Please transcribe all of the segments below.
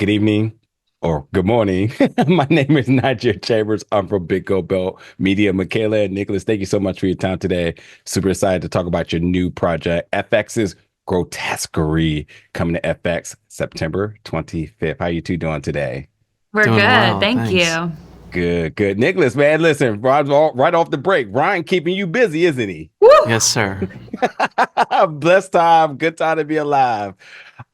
Good evening or good morning. My name is Nigel Chambers. I'm from Big Go Belt Media. Michaela and Nicholas, thank you so much for your time today. Super excited to talk about your new project, FX's Grotesquerie, coming to FX September 25th. How you two doing today? We're Doing good. well, Thank thanks. you. Good, good. Nicholas, man, listen, right off the break, Ryan keeping you busy, isn't he? Woo! Yes, sir. Blessed time, good time to be alive.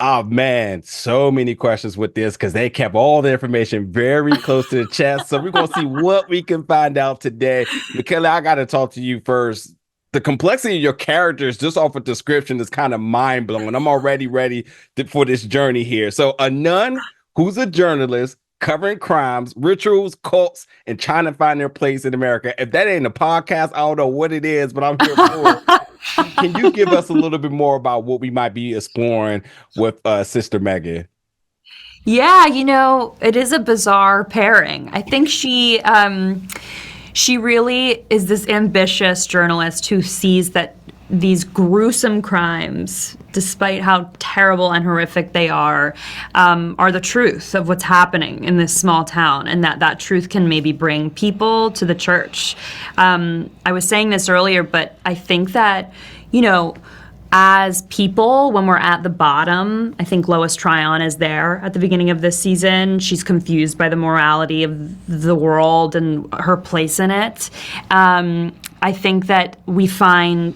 Oh man, so many questions with this because they kept all the information very close to the chest. So we're gonna see what we can find out today. Michaela, I gotta talk to you first. The complexity of your characters, just off a description, is kind of mind blowing. I'm already ready for this journey here. So, a nun who's a journalist covering crimes, rituals, cults, and trying to find their place in America. If that ain't a podcast, I don't know what it is, but I'm here for it. Can you give us a little bit more about what we might be exploring with Sister Megan? Yeah, it is a bizarre pairing. I think she really is this ambitious journalist who sees that these gruesome crimes, despite how terrible and horrific they are the truth of what's happening in this small town, and that truth can maybe bring people to the church. I was saying this earlier, but I think that, as people, when we're at the bottom, I think Lois Tryon is there at the beginning of this season. She's confused by the morality of the world and her place in it. I think that we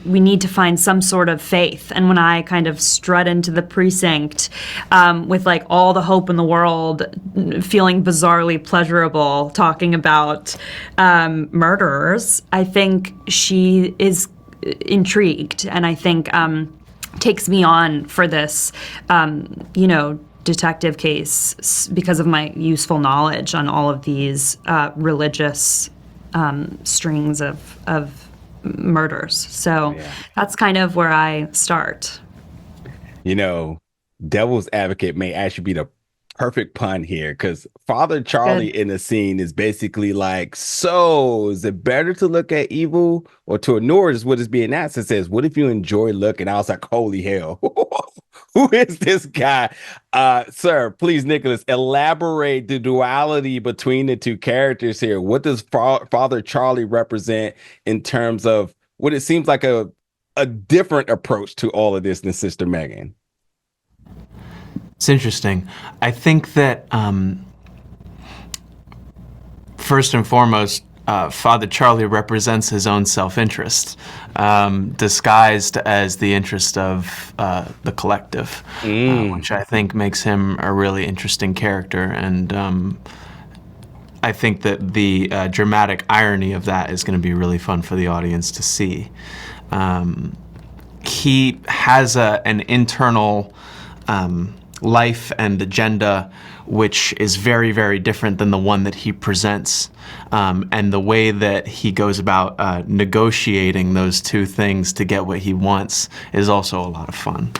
need to find some sort of faith. And when I kind of strut into the precinct with like all the hope in the world, feeling bizarrely pleasurable, talking about murderers, I think she is intrigued, and I think takes me on for this, detective case because of my useful knowledge on all of these religious strings of murders. So Yeah. that's kind of where I start. You know, devil's advocate may actually be the perfect pun here because Father Charlie Good. in the scene is basically like, so is it better to look at evil or to ignore is what is being asked? It says, what if you enjoy looking? I was like, holy hell. Who is this guy? Sir, please, Nicholas, elaborate the duality between the two characters here. What does Father Charlie represent in terms of what it seems like a different approach to all of this than Sister Megan? It's interesting. I think that first and foremost, Father Charlie represents his own self-interest, disguised as the interest of the collective, which I think makes him a really interesting character. And I think that the dramatic irony of that is going to be really fun for the audience to see. He has an internal life and agenda which is very, very different than the one that he presents. And the way that he goes about negotiating those two things to get what he wants is also a lot of fun.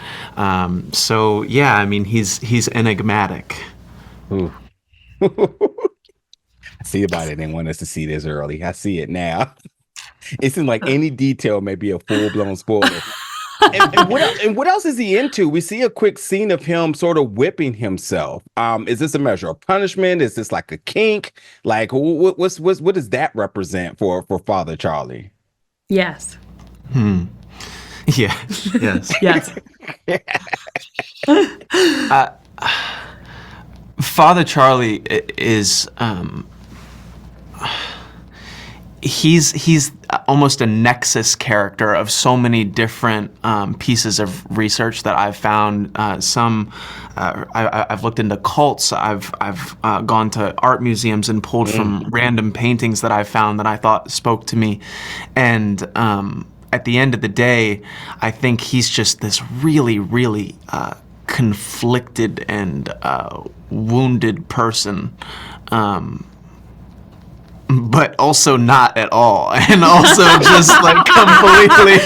So yeah, I mean, he's enigmatic. Ooh. I see about it. They want us to see this early. I see it now. It seems like any detail may be a full-blown spoiler. And what else is he into? We see a quick scene of him sort of whipping himself. Is this a measure of punishment? Is this like a kink? Like what does that represent for Father Charlie? Yes. Yeah. Yes. Yes. Father Charlie is he's almost a nexus character of so many different pieces of research that I've found. I've looked into cults. I've gone to art museums and pulled from random paintings that I found that I thought spoke to me, and at the end of the day, I think he's just this really, really conflicted and wounded person. But also not at all, and also just like completely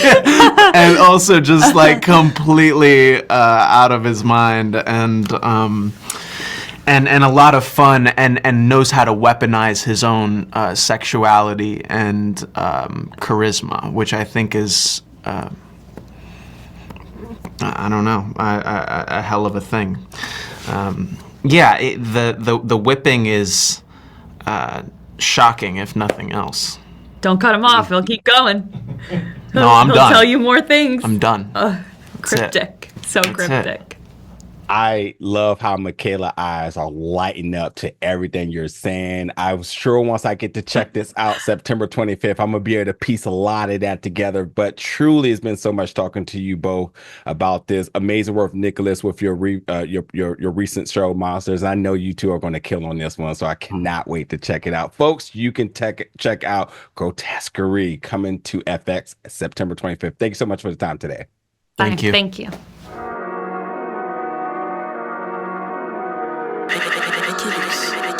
out of his mind, and a lot of fun, and knows how to weaponize his own sexuality and charisma, which I think is I don't know, a hell of a thing. Yeah, the whipping is shocking, if nothing else. Don't cut him off. He'll keep going. No, I'm He'll done. tell you more things. I'm done. That's it. Cryptic. So That's it. cryptic. I love how Michaela eyes are lighting up to everything you're saying. I'm sure once I get to check this out September 25th, I'm gonna be able to piece a lot of that together. But truly, it's been so much talking to you both about this amazing work, Nicholas, with your your recent show Monsters. I know you two are going to kill on this one, so I cannot wait to check it out, folks. You can check out Grotesquerie coming to FX September 25th. Thank you so much for the time today. Thank you. Thank you. Heinous.